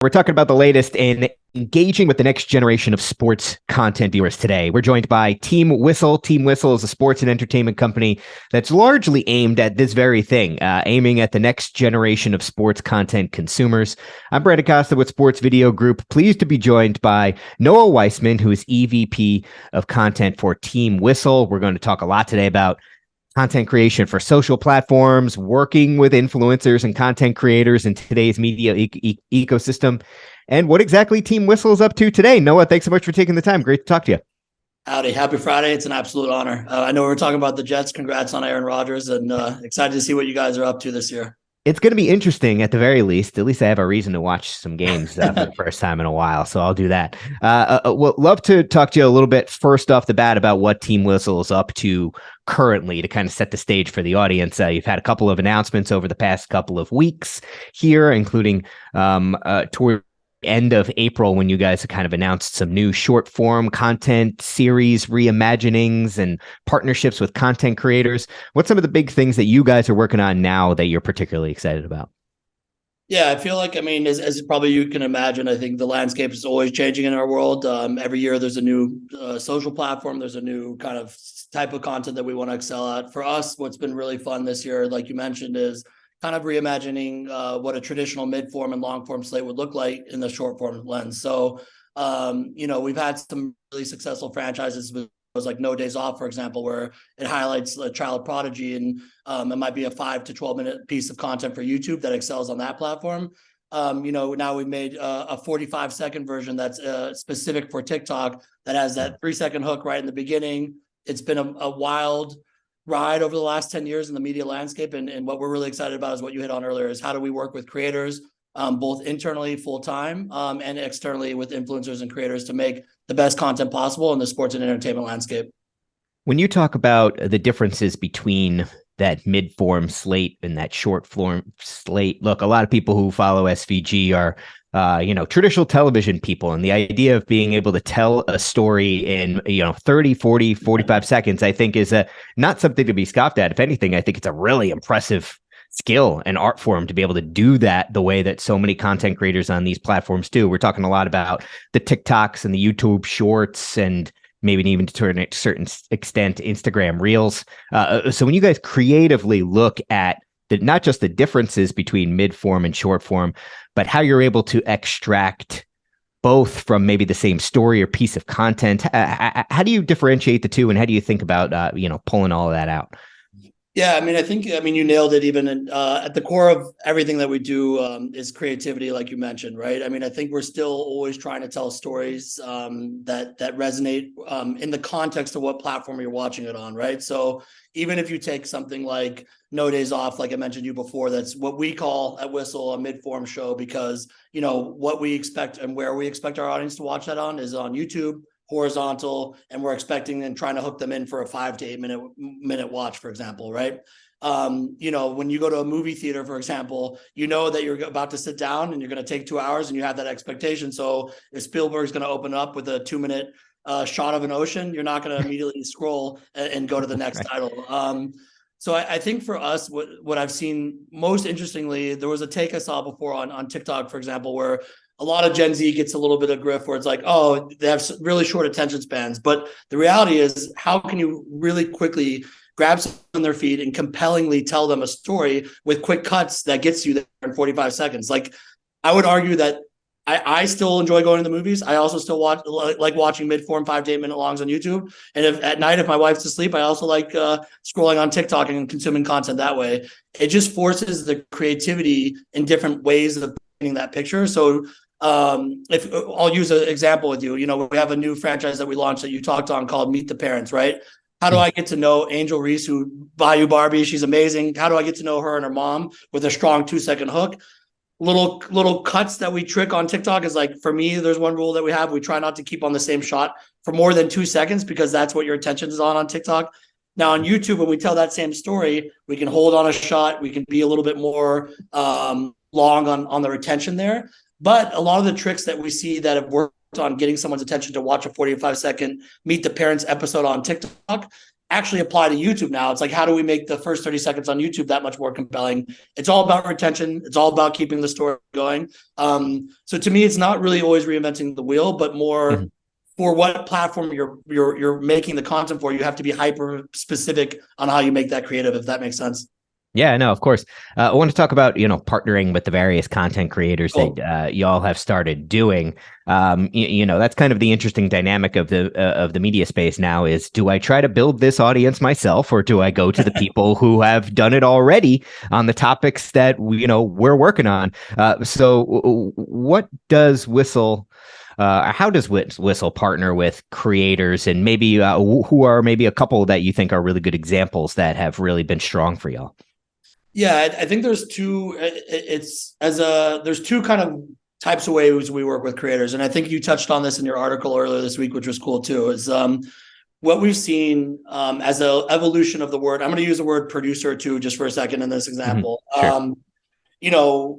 We're talking about the latest in engaging with the next generation of sports content viewers today. We're joined by Team Whistle. Team Whistle is a sports and entertainment company that's largely aimed at this very thing, aiming at the next generation of sports content consumers. I'm Brad Acosta with Sports Video Group. Pleased to be joined by Noah Weissman, who is EVP of content for Team Whistle. We're going to talk a lot today about content creation for social platforms, working with influencers and content creators in today's media ecosystem, and what exactly Team Whistle is up to today. Noah, thanks so much for taking the time. Great to talk to you. Howdy. Happy Friday. It's an absolute honor. I know we were talking about the Jets. Congrats on Aaron Rodgers, and excited to see what you guys are up to this year. It's going to be interesting at the very least. At least I have a reason to watch some games for the first time in a while, so I'll do that. Well, love to talk to you a little bit first off the bat about what Team Whistle is up to currently to kind of set the stage for the audience. You've had a couple of announcements over the past couple of weeks here, including toward end of April when you guys kind of announced some new short form content series reimaginings and partnerships with content creators. What's some of the big things that you guys are working on now that you're particularly excited about? Yeah, I feel like, as probably you can imagine, I think the landscape is always changing in our world. Every year there's a new social platform. There's a new kind of type of content that we want to excel at. For us, what's been really fun this year, like you mentioned, is kind of reimagining what a traditional mid-form and long-form slate would look like in the short-form lens. So, we've had some really successful franchises with like No Days Off, for example, where it highlights a child prodigy, and it might be a 5 to 12-minute piece of content for YouTube that excels on that platform. Now we've made a 45-second version that's specific for TikTok that has that 3-second hook right in the beginning. It's been a wild ride over the last 10 years in the media landscape. And what we're really excited about is what you hit on earlier, is how do we work with creators, both internally full-time and externally with influencers and creators to make the best content possible in the sports and entertainment landscape. When you talk about the differences between that mid-form slate and that short-form slate, look, a lot of people who follow SVG are traditional television people, and the idea of being able to tell a story in 30, 40, 45 seconds, I think is not something to be scoffed at. If anything, I think it's a really impressive skill and art form to be able to do that the way that so many content creators on these platforms do. We're talking a lot about the TikToks and the YouTube shorts, and maybe even to a certain extent Instagram reels. So when you guys creatively look at not just the differences between mid-form and short form, but how you're able to extract both from maybe the same story or piece of content, how do you differentiate the two, and how do you think about pulling all of that out? Yeah, I think you nailed it. Even at the core of everything that we do is creativity, like you mentioned, right? I think we're still always trying to tell stories that resonate in the context of what platform you're watching it on, right? So even if you take something like No Days Off, like I mentioned you before, that's what we call at Whistle a mid-form show, because what we expect and where we expect our audience to watch that on is on YouTube, horizontal, and we're expecting and trying to hook them in for a 5 to 8 minute watch, for example, right? When you go to a movie theater, for example, that you're about to sit down and you're going to take 2 hours, and you have that expectation. So if Spielberg's going to open up with a 2-minute shot of an ocean, you're not going to immediately scroll and go to the next title. So I think for us, what I've seen most interestingly, there was a take I saw before on TikTok, for example, where a lot of Gen Z gets a little bit of grief where it's like, oh, they have really short attention spans. But the reality is, how can you really quickly grab someone on their feet and compellingly tell them a story with quick cuts that gets you there in 45 seconds? Like, I would argue that I still enjoy going to the movies. I also still like watching mid-form 5 to 8 minute longs on YouTube. And at night, if my wife's asleep, I also like scrolling on TikTok and consuming content that way. It just forces the creativity in different ways of painting that picture. So if I'll use an example with you, we have a new franchise that we launched that you talked on called Meet the Parents, right? How do I get to know Angel Reese, who Bayou Barbie? She's amazing. How do I get to know her and her mom with a strong 2-second hook? Little cuts that we trick on TikTok is like, for me, there's one rule that we have. We try not to keep on the same shot for more than 2 seconds, because that's what your attention is on TikTok. Now on YouTube, when we tell that same story, we can hold on a shot. We can be a little bit more long on the retention there. But a lot of the tricks that we see that have worked on getting someone's attention to watch a 45-second Meet the Parents episode on TikTok actually apply to YouTube now. It's like, how do we make the first 30 seconds on YouTube that much more compelling? It's all about retention. It's all about keeping the story going. So to me, it's not really always reinventing the wheel, but more for what platform you're making the content for. You have to be hyper specific on how you make that creative, if that makes sense. Yeah, no, of course. I want to talk about, partnering with the various content creators that y'all have started doing. That's kind of the interesting dynamic of the media space now is, do I try to build this audience myself, or do I go to the people who have done it already on the topics that we're working on? So what does Whistle how does Whistle partner with creators, and maybe who are maybe a couple that you think are really good examples that have really been strong for y'all? Yeah, I think there's two. There's two kind of types of ways we work with creators, and I think you touched on this in your article earlier this week, which was cool too. Is what we've seen as an evolution of the word. I'm going to use the word producer too, just for a second in this example. Sure.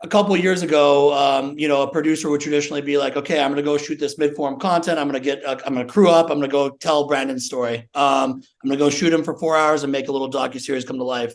A couple of years ago, a producer would traditionally be like, okay, I'm going to go shoot this mid-form content. I'm going to crew up. I'm going to go tell Brandon's story. I'm going to go shoot him for 4 hours and make a little docuseries come to life.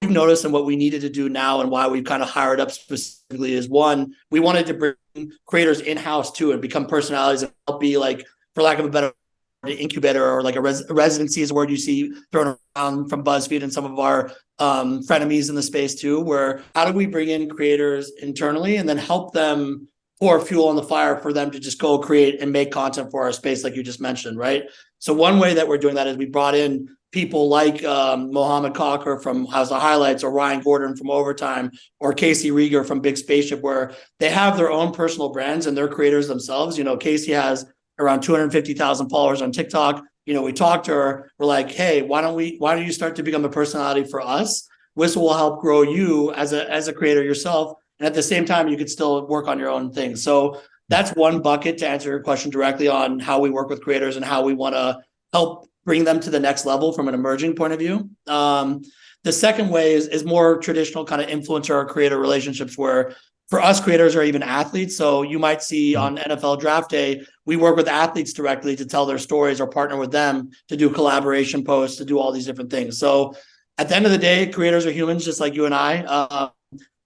We've noticed, and what we needed to do now, and why we've kind of hired up specifically, is one, we wanted to bring creators in-house too and become personalities and help be, like, for lack of a better word, an incubator, or like a residency is a word you see thrown around from BuzzFeed and some of our frenemies in the space too, where how do we bring in creators internally and then help them pour fuel on the fire for them to just go create and make content for our space, like you just mentioned, right? So one way that we're doing that is we brought in people like Mohammed Cocker from House of Highlights, or Ryan Gordon from Overtime, or Casey Rieger from Big Spaceship, where they have their own personal brands and they're creators themselves. Casey has around 250,000 followers on TikTok. We talked to her. We're like, hey, why don't you start to become a personality for us? Whistle will help grow you as a creator yourself. And at the same time, you could still work on your own things. So that's one bucket to answer your question directly on how we work with creators and how we want to help bring them to the next level from an emerging point of view. The second way is more traditional kind of influencer or creator relationships, where for us, creators are even athletes. So you might see on NFL draft day, we work with athletes directly to tell their stories or partner with them to do collaboration posts, to do all these different things. So at the end of the day, creators are humans just like you and I.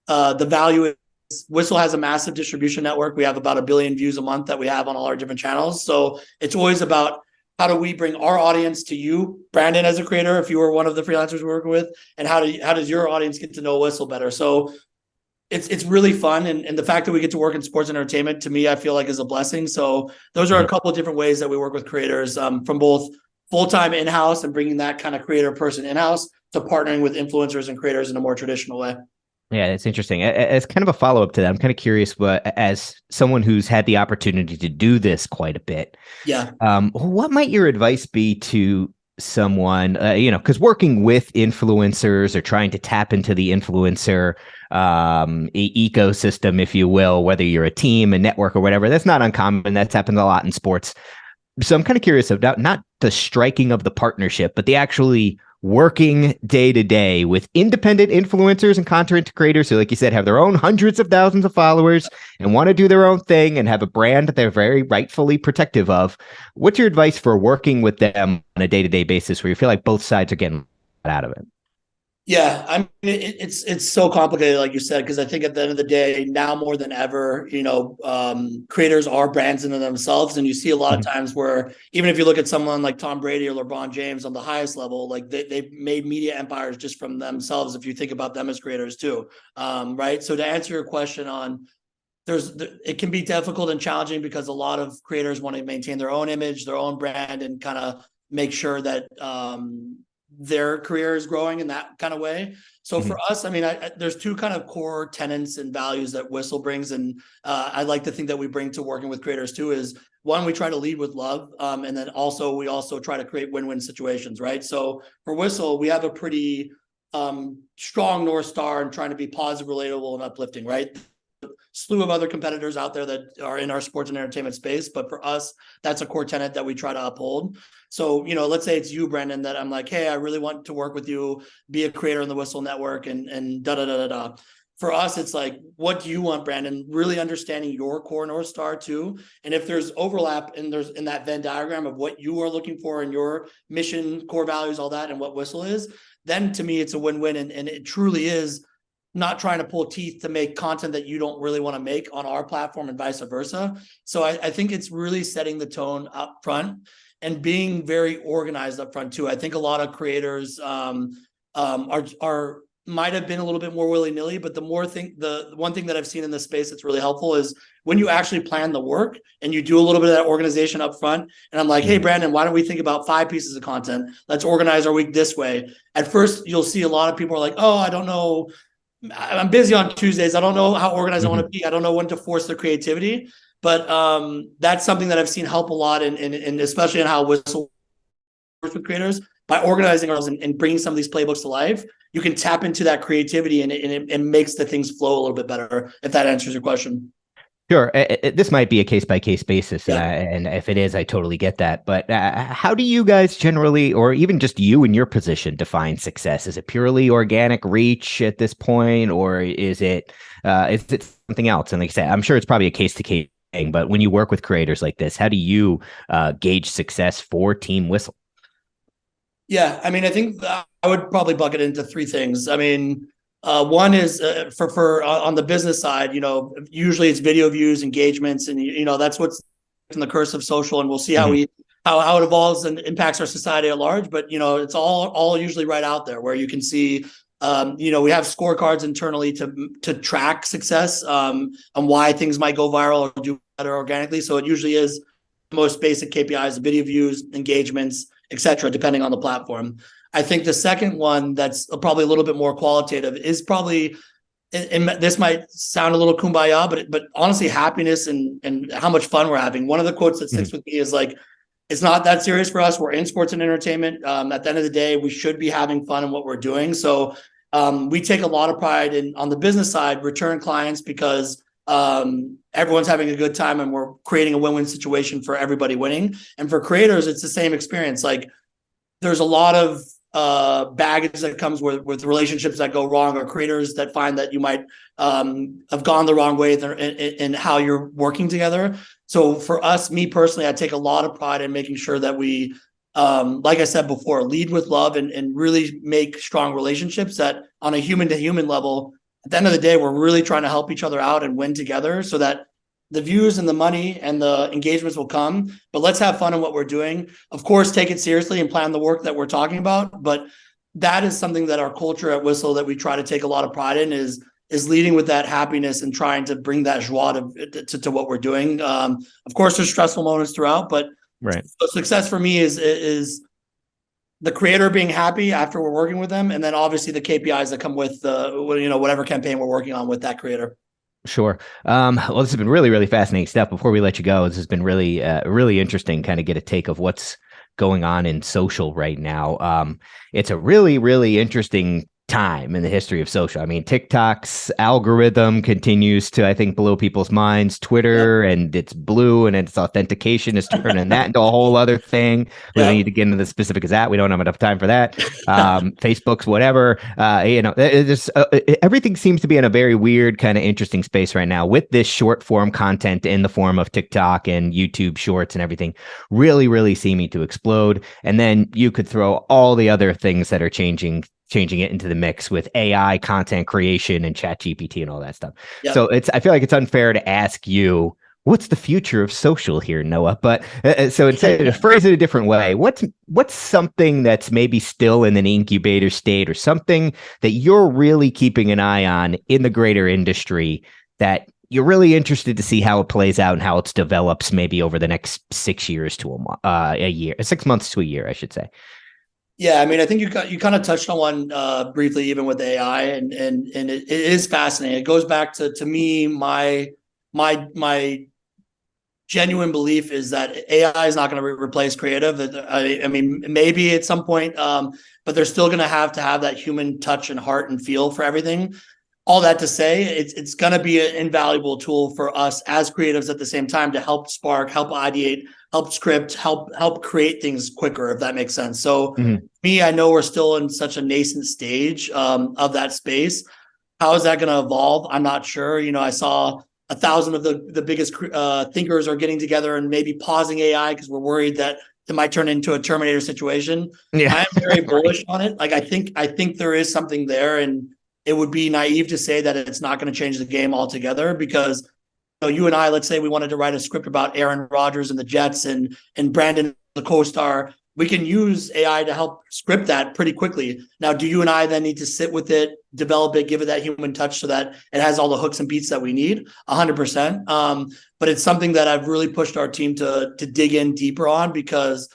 The value is Whistle has a massive distribution network. We have about 1 billion views a month that we have on all our different channels. So it's always about, how do we bring our audience to you, Brandon, as a creator, if you were one of the freelancers we're working with, and how does your audience get to know Whistle better? So it's really fun. And the fact that we get to work in sports and entertainment, to me, I feel like is a blessing. So those are a couple of different ways that we work with creators, from both full-time in-house and bringing that kind of creator person in-house, to partnering with influencers and creators in a more traditional way. Yeah, that's interesting. As kind of a follow-up to that, I'm kind of curious, as someone who's had the opportunity to do this quite a bit, what might your advice be to someone, because working with influencers or trying to tap into the influencer ecosystem, if you will, whether you're a team, a network, or whatever, that's not uncommon. That's happened a lot in sports. So I'm kind of curious about not the striking of the partnership, but the actually working day to day with independent influencers and content creators who, like you said, have their own hundreds of thousands of followers and want to do their own thing and have a brand that they're very rightfully protective of. What's your advice for working with them on a day-to-day basis where you feel like both sides are getting out of it? Yeah, I mean, it's so complicated, like you said, because I think at the end of the day, now more than ever, creators are brands into themselves, and you see a lot of times where, even if you look at someone like Tom Brady or LeBron James on the highest level, like they've made media empires just from themselves. If you think about them as creators too, right? So to answer your question on, it can be difficult and challenging because a lot of creators want to maintain their own image, their own brand, and kind of make sure that their career is growing in that kind of way. So for us, I mean, there's two kind of core tenets and values that Whistle brings. And I like to think that we bring to working with creators too, is one, we try to lead with love. And then we also try to create win-win situations, right? So for Whistle, we have a pretty strong North Star and trying to be positive, relatable, and uplifting, right? Slew of other competitors out there that are in our sports and entertainment space, but for us, that's a core tenet that we try to uphold. So, let's say it's you, Brendan, that I'm like, hey, I really want to work with you, be a creator in the Whistle network, and da da da da da. for us, it's like, what do you want, Brandon? Really understanding your core North Star too. And if there's overlap and there's in that Venn diagram of what you are looking for in your mission, core values, all that, and what Whistle is, then to me, it's a win-win. And it truly is not trying to pull teeth to make content that you don't really want to make on our platform and vice versa. So I think it's really setting the tone up front and being very organized up front too. I think a lot of creators are might have been a little bit more willy-nilly, but the one thing that I've seen in this space that's really helpful is when you actually plan the work and you do a little bit of that organization up front. And I'm like, hey, Brandon, why don't we think about 5 pieces of content? Let's organize our week this way. At first, you'll see a lot of people are like, oh, I don't know. I'm busy on Tuesdays. I don't know how organized I want to be. I don't know when to force their creativity. But that's something that I've seen help a lot, and especially in how Whistle works with creators. By organizing ourselves and bringing some of these playbooks to life, you can tap into that creativity and it makes the things flow a little bit better, if that answers your question. Sure. This might be a case-by-case basis, and if it is, I totally get that. But how do you guys generally, or even just you in your position, define success? Is it purely organic reach at this point, or is it something else? And like I said, I'm sure it's probably a case-to-case thing, but when you work with creators like this, how do you gauge success for Team Whistle? Yeah, I mean, I think I would probably bucket it into 3 things. I mean, one is for on the business side, usually it's video views, engagements, and that's what's in the curse of social, and we'll see how how it evolves and impacts our society at large. But it's all usually right out there where you can see. We have scorecards internally to track success and why things might go viral or do better organically. So it usually is the most basic KPIs: video views, engagements, etc., depending on the platform. I think the second one that's probably a little bit more qualitative is probably, and this might sound a little kumbaya, but honestly, happiness and how much fun we're having. One of the quotes that sticks with me is like, it's not that serious for us. We're in sports and entertainment. At the end of the day, we should be having fun in what we're doing. So we take a lot of pride in, on the business side, return clients, because everyone's having a good time and we're creating a win-win situation for everybody winning. And for creators, it's the same experience. Like, there's a lot of baggage that comes with relationships that go wrong, or creators that find that you might have gone the wrong way in how you're working together. So for us, me personally, I take a lot of pride in making sure that we, like I said before, lead with love and really make strong relationships that on a human to human level, at the end of the day, we're really trying to help each other out and win together, so that the views and the money and the engagements will come, but let's have fun in what we're doing. Of course, take it seriously and plan the work that we're talking about. But that is something that our culture at Whistle that we try to take a lot of pride in is leading with that happiness and trying to bring that joie to what we're doing. Of course, there's stressful moments throughout, but right. So success for me is the creator being happy after we're working with them, and then obviously the KPIs that come with whatever campaign we're working on with that creator. Sure. Well, this has been really, really fascinating stuff. Before we let you go, this has been really, really interesting. Kind of get a take of what's going on in social right now. It's a really, really interesting time in the history of social. I mean, TikTok's algorithm continues to, I think, blow people's minds. Twitter and its blue and its authentication is turning that into a whole other thing. We don't need to get into the specifics of that. We don't have enough time for that. Facebook's whatever. Everything seems to be in a very weird, kind of interesting space right now with this short form content in the form of TikTok and YouTube Shorts and everything really, really seeming to explode. And then you could throw all the other things that are changing it into the mix with AI content creation and ChatGPT and all that stuff. Yep. So I feel like it's unfair to ask you, what's the future of social here, Noah? But so instead to phrase it a different way, what's something that's maybe still in an incubator state, or something that you're really keeping an eye on in the greater industry that you're really interested to see how it plays out and how it develops maybe over the next 6 years to a year, 6 months to a year, I should say? Yeah, I mean, I think you kind of touched on one briefly, even with AI, and it is fascinating. It goes back to me, my genuine belief is that AI is not going to replace creative. I mean, maybe at some point, but they're still going to have that human touch and heart and feel for everything. All that to say, it's going to be an invaluable tool for us as creatives at the same time to help spark, help ideate, help script, help create things quicker, if that makes sense. So me, I know we're still in such a nascent stage of that space. How is that going to evolve? I'm not sure. I saw 1,000 of the biggest thinkers are getting together and maybe pausing AI because we're worried that it might turn into a Terminator situation. Yeah. I am very bullish on it. Like I think there is something there, and it would be naive to say that it's not going to change the game altogether because you and I, let's say we wanted to write a script about Aaron Rodgers and the Jets and Brandon, the co-star. We can use AI to help script that pretty quickly. Now, do you and I then need to sit with it, develop it, give it that human touch so that it has all the hooks and beats that we need? 100%. But it's something that I've really pushed our team to dig in deeper on because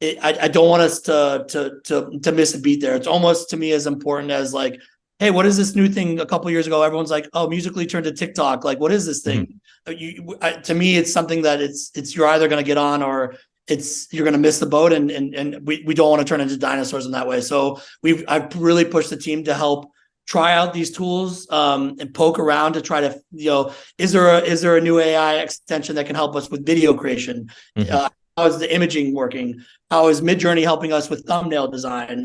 I don't want us to miss a beat there. It's almost to me as important as like, hey, what is this new thing? A couple of years ago, everyone's like, oh, Musical.ly turned to TikTok. Like, what is this thing? To me, it's something that it's you're either going to get on or you're going to miss the boat, and we don't want to turn into dinosaurs in that way. So I've really pushed the team to help try out these tools and poke around to try to, is there a new AI extension that can help us with video creation? How is the imaging working? How is Midjourney helping us with thumbnail design?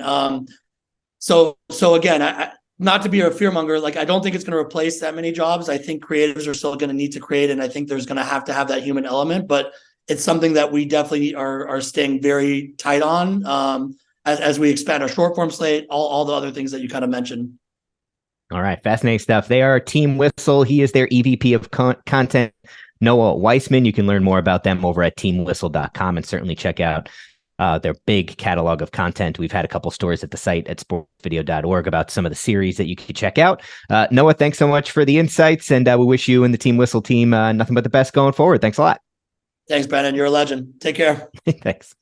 So again, not to be a fearmonger, like I don't think it's going to replace that many jobs. I think creatives are still going to need to create, and I think there's going to have that human element. But it's something that we definitely are staying very tight on as we expand our short form slate, all the other things that you kind of mentioned. All right, fascinating stuff. They are Team Whistle. He is their EVP of content, Noah Weissman. You can learn more about them over at teamwhistle.com and certainly check out their big catalog of content. We've had a couple stories at the site at sportsvideo.org about some of the series that you can check out. Noah, thanks so much for the insights, and we wish you and the Team Whistle team nothing but the best going forward. Thanks a lot. Thanks, Brandon. You're a legend. Take care. Thanks.